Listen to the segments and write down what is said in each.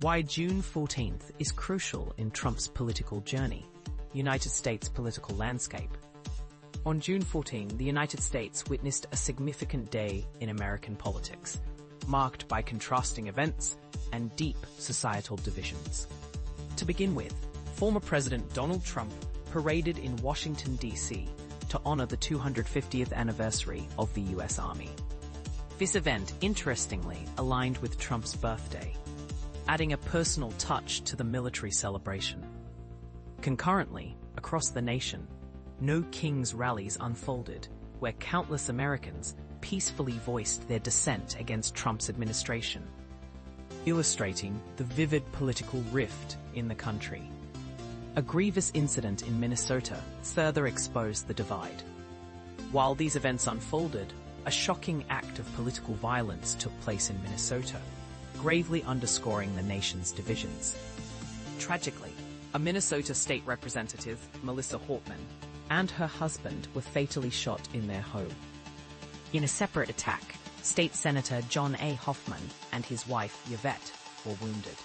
Why June 14th is crucial in Trump's political journey. United States political landscape. On June 14, the United States witnessed a significant day in American politics, marked by contrasting events and deep societal divisions. To begin with, former President Donald Trump paraded in Washington, D.C. to honor the 250th anniversary of the U.S. Army. This event, interestingly, aligned with Trump's birthday, adding a personal touch to the military celebration. Concurrently, across the nation, No Kings rallies unfolded, where countless Americans peacefully voiced their dissent against Trump's administration, illustrating the vivid political rift in the country. A grievous incident in Minnesota further exposed the divide. While these events unfolded, a shocking act of political violence took place in Minnesota, gravely underscoring the nation's divisions. Tragically, a Minnesota state representative, Melissa Hortman, and her husband were fatally shot in their home. In a separate attack, State Senator John A. Hoffman and his wife, Yvette, were wounded.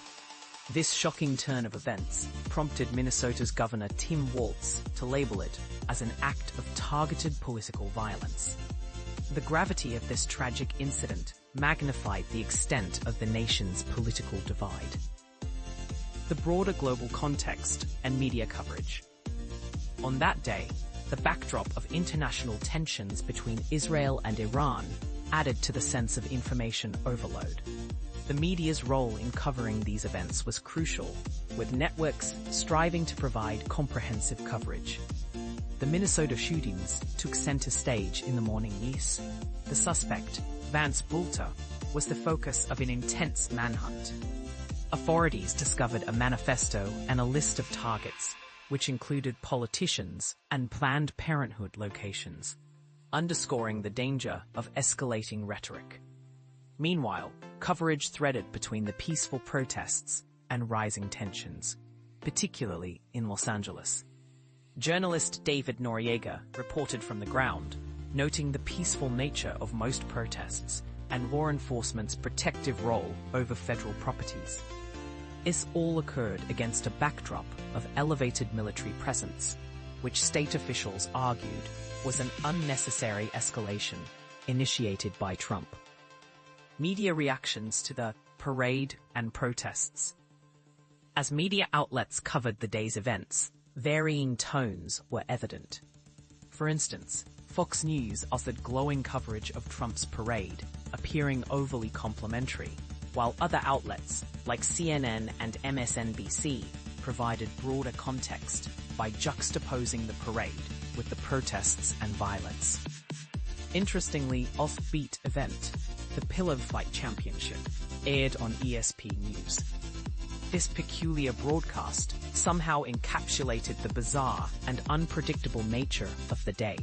This shocking turn of events prompted Minnesota's Governor Tim Walz to label it as an act of targeted political violence. The gravity of this tragic incident magnified the extent of the nation's political divide. The broader global context and media coverage. On that day, the backdrop of international tensions between Israel and Iran added to the sense of information overload. The media's role in covering these events was crucial, with networks striving to provide comprehensive coverage. The Minnesota shootings took center stage in the morning news. The suspect, Vance Bulter, was the focus of an intense manhunt. Authorities discovered a manifesto and a list of targets, which included politicians and Planned Parenthood locations, underscoring the danger of escalating rhetoric. Meanwhile, coverage threaded between the peaceful protests and rising tensions, particularly in Los Angeles. Journalist David Noriega reported from the ground, noting the peaceful nature of most protests and law enforcement's protective role over federal properties. This all occurred against a backdrop of elevated military presence, which state officials argued was an unnecessary escalation initiated by Trump. Media reactions to the parade and protests. As media outlets covered the day's events, varying tones were evident. For instance, Fox News offered glowing coverage of Trump's parade, appearing overly complimentary, while other outlets, like CNN and MSNBC, provided broader context by juxtaposing the parade with the protests and violence. Interestingly, offbeat event, the Pillow Fight Championship, aired on ESP News. This peculiar broadcast somehow encapsulated the bizarre and unpredictable nature of the day.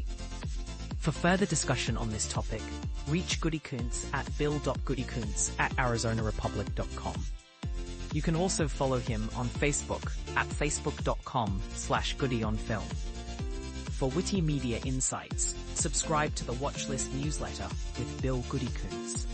For further discussion on this topic, reach Goody Kuntz at bill.goodykuntz@arizonarepublic.com. You can also follow him on Facebook at facebook.com/goodyonfilm. For witty media insights, subscribe to the Watchlist newsletter with Bill Goody Kuntz.